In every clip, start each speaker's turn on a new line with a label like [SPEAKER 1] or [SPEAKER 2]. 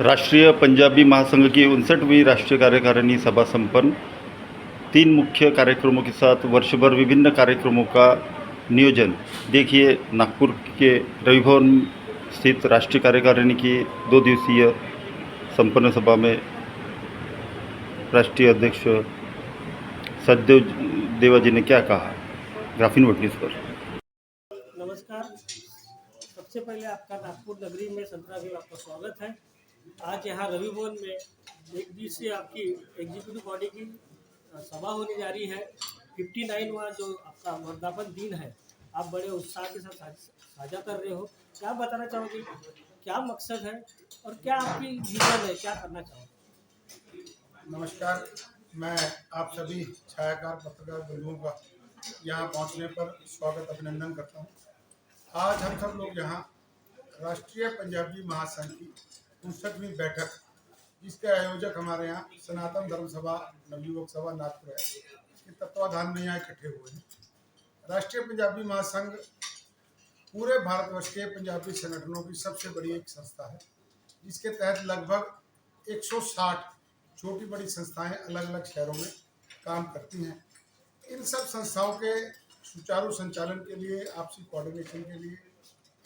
[SPEAKER 1] राष्ट्रीय पंजाबी महासंघ की 59वीं राष्ट्रीय कार्यकारिणी सभा संपन्न। 3 मुख्य कार्यक्रमों के साथ वर्षभर विभिन्न कार्यक्रमों का नियोजन। देखिए नागपुर के रवि भवन स्थित राष्ट्रीय कार्यकारिणी की 2 दिवसीय संपन्न सभा में राष्ट्रीय अध्यक्ष सचदेव देवा जी ने क्या कहा। ग्राफिन नोटिस पर।
[SPEAKER 2] नमस्कार। सबसे पहले आपका नागपुर नगरी में 17वें आपका स्वागत है। आज यहाँ रवि भवन में एक दिवसीय आपकी एग्जीक्यूटिव बॉडी की सभा होने जा रही है। 59वां जो आपका वर्धापन दिन है, आप बड़े उत्साह के साथ साझा कर रहे हो। क्या बताना चाहोगे, क्या मकसद है और क्या आपकी विजन है, क्या करना चाहोगे?
[SPEAKER 3] नमस्कार, मैं आप सभी छायाकार पत्रकार बंधुओं का यहाँ पहुँचने पर स्वागत अभिनंदन करता हूँ। आज हम सब लोग यहाँ राष्ट्रीय पंजाबी महासंघ की 59वीं बैठक, जिसके आयोजक हमारे यहाँ सनातन धर्म सभा नवयुवक सभा नागपुर है, के तत्वाधान में यहाँ इकट्ठे हुए हैं। राष्ट्रीय पंजाबी महासंघ पूरे भारतवर्ष के पंजाबी संगठनों की सबसे बड़ी एक संस्था है, जिसके तहत लगभग 160 छोटी बड़ी संस्थाएं अलग अलग शहरों में काम करती हैं। इन सब संस्थाओं के सुचारू संचालन के लिए, आपसी कोऑर्डिनेशन के लिए,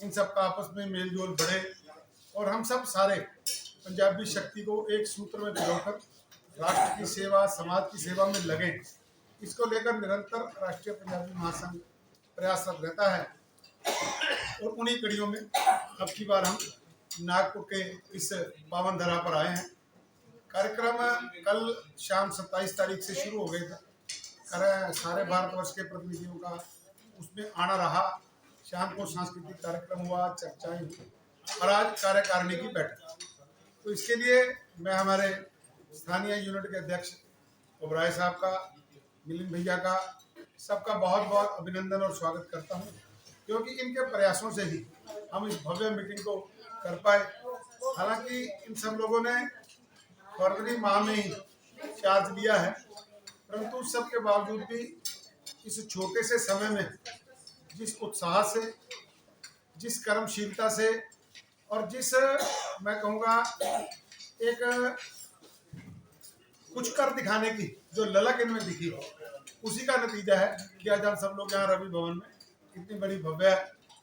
[SPEAKER 3] इन सब का आपस में मेल जोल बढ़े और हम सब सारे पंजाबी शक्ति को एक सूत्र में पिरोकर राष्ट्र की सेवा, समाज की सेवा में लगें, इसको लेकर निरंतर राष्ट्रीय पंजाबी महासंघ प्रयासरत रहता है। और उन्हीं कड़ियों में अब की बार हम नागपुर के इस पावन धरा पर आए हैं। कार्यक्रम कल शाम 27 तारीख से शुरू हो गया था। सारे भारतवर्ष के प्रतिनिधियों का उसमें आना रहा। शाम को सांस्कृतिक कार्यक्रम हुआ, चर्चाएं हुई और आज कार्यकारिणी की बैठक। तो इसके लिए मैं हमारे स्थानीय यूनिट के अध्यक्ष ओबराय साहब का, मिलिंद भैया का, सबका बहुत बहुत अभिनंदन और स्वागत करता हूं, क्योंकि इनके प्रयासों से ही हम इस भव्य मीटिंग को कर पाए। हालांकि इन सब लोगों ने फरवरी माह में ही चार्ज लिया है, परंतु सबके बावजूद भी इस छोटे से समय में जिस उत्साह से, जिस कर्मशीलता से और जिस, मैं कहूँगा, एक कुछ कर दिखाने की जो ललक इनमें दिखी, उसी का नतीजा है कि आज हम सब लोग यहाँ रवि भवन में इतनी बड़ी भव्य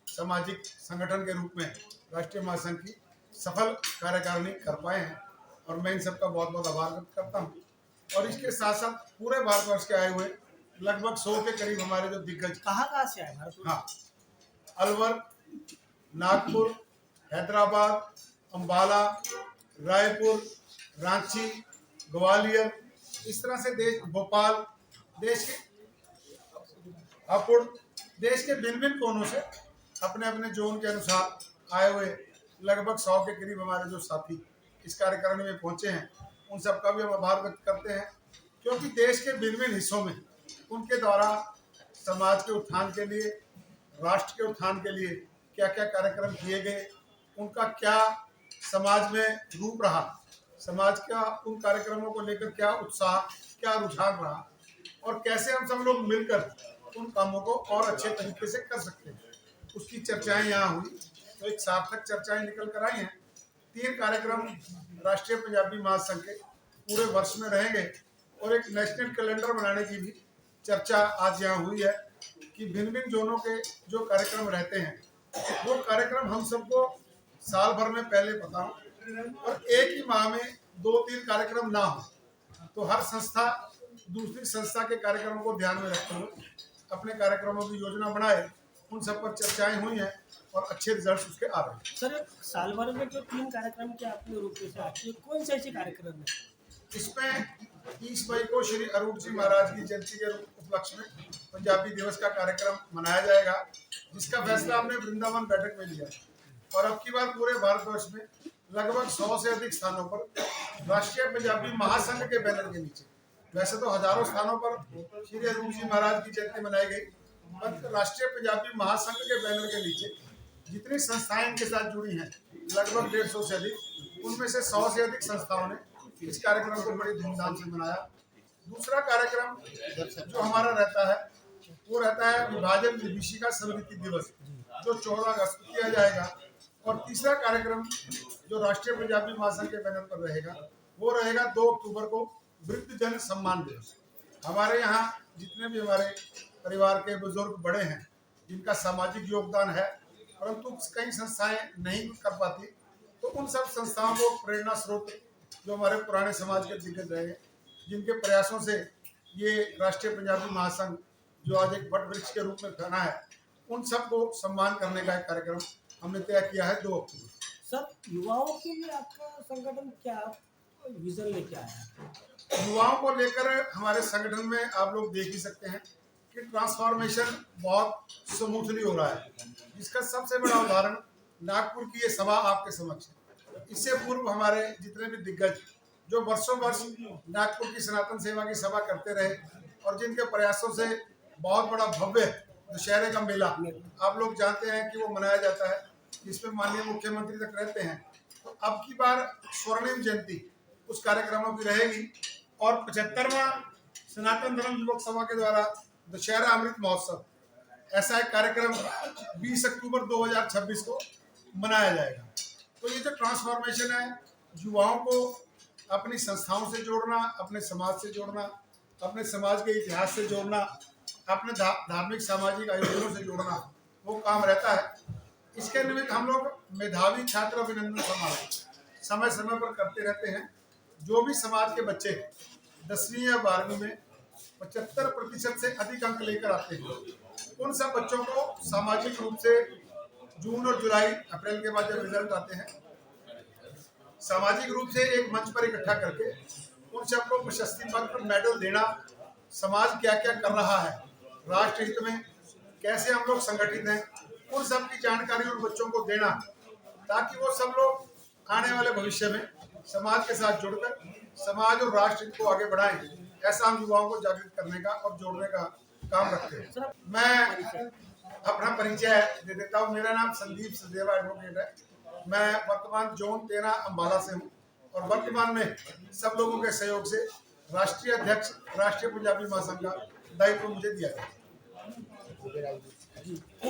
[SPEAKER 3] सामाजिक संगठन के रूप में राष्ट्रीय महासंघ की सफल कार्यकारिणी कर पाए हैं। और मैं इन सबका बहुत बहुत आभार व्यक्त करता हूँ। और इसके साथ साथ पूरे भारतवर्ष के आए हुए लगभग 100 के करीब हमारे जो दिग्गज,
[SPEAKER 2] कहाँ से आए?
[SPEAKER 3] हाँ, अलवर, नागपुर, हैदराबाद, अंबाला, रायपुर, रांची, ग्वालियर, इस तरह से देश, भोपाल, देश के हापुड़, देश के भिन्न भिन्न कोनों से अपने अपने जोन के अनुसार आए हुए लगभग 100 के करीब हमारे जो साथी इस कार्यकारिणी में पहुंचे हैं, उन सबका भी हम आभार व्यक्त करते हैं, क्योंकि देश के भिन्न भिन्न हिस्सों में उनके द्वारा समाज के उत्थान के लिए, राष्ट्र के उत्थान के लिए क्या क्या कार्यक्रम किए गए, उनका क्या समाज में रूप रहा, समाज का उन कार्यक्रमों को लेकर क्या उत्साह, क्या रुझान रहा और कैसे हम सब लोग मिलकर उन कामों को और अच्छे तरीके से कर सकते हैं, उसकी चर्चाएं यहाँ हुई। तो एक सार्थक चर्चाएं निकल कर आई हैं। 3 कार्यक्रम राष्ट्रीय पंजाबी महासंघ के पूरे वर्ष में रहेंगे और एक नेशनल कैलेंडर बनाने की भी चर्चा आज यहाँ हुई है कि भिन्न भिन्न जोनों के जो कार्यक्रम रहते हैं, वो कार्यक्रम हम सबको साल भर में पहले पता हो और एक ही माह में 2-3 कार्यक्रम ना हो, तो हर संस्था दूसरी संस्था के कार्यक्रमों को ध्यान में रखते हुए अपने कार्यक्रमों की योजना बनाए। उन सब पर चर्चाएं हुई हैं और अच्छे रिजल्ट्स उसके आ रहे हैं।
[SPEAKER 2] सर, साल भर में जो 3 कार्यक्रम के आपने रूप में से आते हैं, कौन से ऐसे कार्यक्रम है?
[SPEAKER 3] इसमें 30 मई को श्री अरूण जी महाराज की जयंती के उपलक्ष्य में पंजाबी दिवस का कार्यक्रम मनाया जाएगा, जिसका फैसला हमने वृंदावन बैठक में लिया। और अब की बार पूरे भारतवर्ष में लगभग 100 से अधिक स्थानों पर राष्ट्रीय पंजाबी महासंघ के बैनर के नीचे, वैसे तो हजारों स्थानों पर श्री अरूण जी महाराज की जयंती मनाई गई, पर राष्ट्रीय पंजाबी महासंघ के बैनर के नीचे जितनी संस्थाएं इनके साथ जुड़ी हैं, लगभग 150 से अधिक, उनमें से 100 से अधिक संस्थाओं ने इस कार्यक्रम को बड़ी धूमधाम से मनाया। दूसरा कार्यक्रम जो हमारा रहता है, वो रहता है विभाजन विभीषिका स्मृति दिवस, जो 14 अगस्त को किया जाएगा। और तीसरा कार्यक्रम जो राष्ट्रीय पंजाबी महासंघ के बैनर पर रहेगा वो रहेगा 2 अक्टूबर को वृद्ध जन सम्मान दिवस। हमारे यहाँ जितने भी हमारे परिवार के बुजुर्ग बड़े हैं जिनका सामाजिक योगदान है परंतु कई संस्थाएं नहीं कर पाती, तो उन सब संस्थाओं को प्रेरणा स्रोत जो हमारे पुराने समाज के दिग्गज रहे, जिनके प्रयासों से ये राष्ट्रीय पंजाबी महासंघ जो आज एक वट वृक्ष के रूप में फैला है, उन सबको सम्मान करने का एक कार्यक्रम हमने तय किया है 2 अक्टूबर।
[SPEAKER 2] सर, युवाओं के लिए आपका संगठन क्या विजन लेके आया है?
[SPEAKER 3] युवाओं को लेकर हमारे संगठन में आप लोग देख ही सकते हैं कि ट्रांसफॉर्मेशन बहुत स्मूथली हो रहा है, जिसका सबसे बड़ा उदाहरण नागपुर की ये सभा आपके समक्ष है। इससे पूर्व हमारे जितने भी दिग्गज जो वर्षों वर्ष नागपुर की सनातन सेवा की सभा करते रहे और जिनके प्रयासों से बहुत बड़ा भव्य दशहरे का मेला आप लोग जानते हैं कि वो मनाया जाता है, जिसमें माननीय मुख्यमंत्री तक रहते हैं, तो अब की बार स्वर्णिम जयंती उस कार्यक्रमों की रहेगी और 75वां सनातन धर्म युवक सभा के द्वारा दशहरा अमृत महोत्सव ऐसा एक कार्यक्रम 20 अक्टूबर 2026 को मनाया जाएगा। तो ये जो ट्रांसफॉर्मेशन है, युवाओं को अपनी संस्थाओं से जोड़ना, अपने समाज से जोड़ना, अपने समाज के इतिहास से जोड़ना, अपने धार्मिक सामाजिक आयोजनों से जोड़ना, वो काम रहता है। इसके निमित्त हम लोग मेधावी छात्र अभिनंदन समारोह समय समय पर करते रहते हैं। जो भी समाज के बच्चे 10वीं या 12वीं में 75% से अधिक अंक लेकर आते हैं, उन सब बच्चों को सामाजिक रूप से जून और जुलाई अप्रैल के बाद जब रिजल्ट आते हैं, सामाजिक रूप से एक मंच पर इकट्ठा करके उन सबको प्रशस्ति पत्र पर मेडल देना, समाज क्या क्या कर रहा है, राष्ट्र हित में कैसे हम लोग संगठित हैं, उन सब की जानकारी उन बच्चों को देना, ताकि वो सब लोग आने वाले भविष्य में समाज के साथ जुड़कर समाज और राष्ट्र हित को आगे बढ़ाएं। ऐसा हम युवाओं को जागृत करने का और जोड़ने का काम रखते हैं। मैं अपना परिचय दे देता हूँ। मेरा नाम संदीप सचदेवा एडवोकेट है। मैं वर्तमान जोन 13 अम्बाला से हूँ और वर्तमान में सब लोगों के सहयोग से राष्ट्रीय अध्यक्ष राष्ट्रीय पंजाबी महासंघ का दायित्व मुझे दिया गया।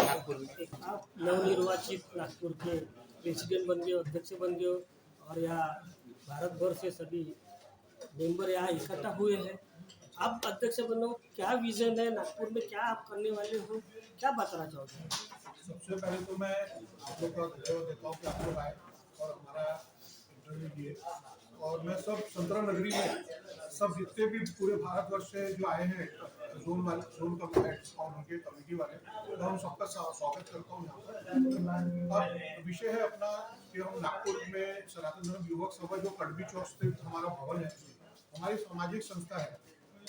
[SPEAKER 2] आप नवनिर्वाचित नागपुर के प्रेसिडेंट बन गए, अध्यक्ष बन गए और यहाँ भारत भर से सभी मेंबर यहाँ इकट्ठा हुए हैं। आप अध्यक्ष बनो, क्या विजन है नागपुर में, क्या आप करने वाले हो, क्या बताना चाहोगे?
[SPEAKER 3] सबसे पहले तो मैं आप लोग का धन्यवाद देता हूँ कि आप लोग आए और हमारा इंटरव्यू दिए। और मैं सब संतरा नगरी में सब जितने भी पूरे भारतवर्ष से जो आए हैं जोन कमिटी और उनके कमेटी वाले, तो हम सबका स्वागत करता हूँ यहाँ पर। अब विषय है अपना कि हम नागपुर में सनातन धर्म युवक सभा जो कड़बी चौक स्थित हमारा भवन है, हमारी सामाजिक संस्था है।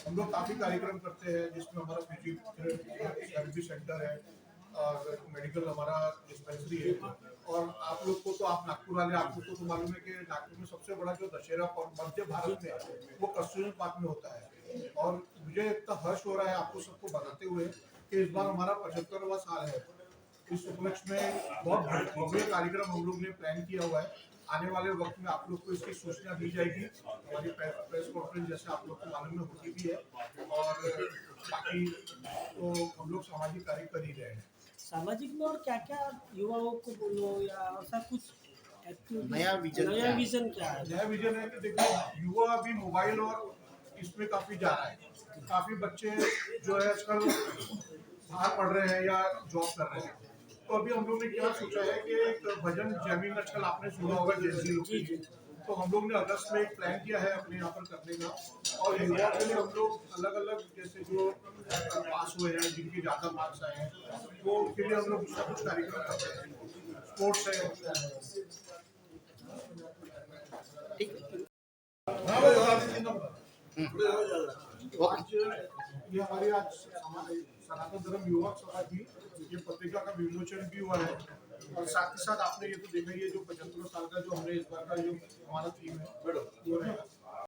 [SPEAKER 3] हम लोग काफ़ी कार्यक्रम करते हैं जिसमें हमारा फिजियोथेरेपी सेंटर है और मेडिकल हमारा डिस्पेंसरी है। और आप लोग को तो आप नागपुर वाले, आप लोग को तो मालूम है कि नागपुर में सबसे बड़ा जो दशहरा मध्य भारत में है वो कस्तूरबा पार्क में होता है। और मुझे इतना हर्ष हो रहा है आपको सबको बताते हुए कि इस बार हमारा 75वां साल है। इस उपलक्ष्य में बहुत भव्य कार्यक्रम हम लोग ने प्लान किया हुआ है। आने वाले वक्त में आप लोग को इसकी सूचना दी जाएगी। हमारी प्रेस कॉन्फ्रेंस जैसे आप लोग को मालूम में होती भी है और बाकी तो हम लोग सामाजिक कार्य कर ही रहे हैं।
[SPEAKER 2] सामाजिक में और क्या क्या युवाओं को बोलो या ऐसा कुछ
[SPEAKER 4] नया
[SPEAKER 2] विजन क्या है?
[SPEAKER 3] नया विजन है कि देखिए युवा अभी मोबाइल और इसमें काफ़ी जा रहा है। काफ़ी बच्चे जो है आजकल बाहर पढ़ रहे हैं या जॉब कर रहे हैं। तो अभी हम लोग ने क्या सोचा है कि एक भजन जैमिंग आजकल आपने सुना होगा जैसी लोग, तो हम लोग ने अगस्त में एक प्लान किया है अपने यहाँ पर करने का। और युवा के लिए हम लोग अलग अलग जैसे जो पास हुए हैं जिनके ज़्यादा मार्क्स आए हैं वो उनके लिए हम लोग कुछ कार्यक्रम करते हैं। स्पोर्ट्स है। ये हमारी आज सनातन धर्म युवक सभा की ये पत्रिका का विमोचन भी हुआ है। और साथ ही साथ आपने ये तो देखा ही है जो 75 साल का जो हमने इस बार का जो हमारा थीम है वो रहेगा।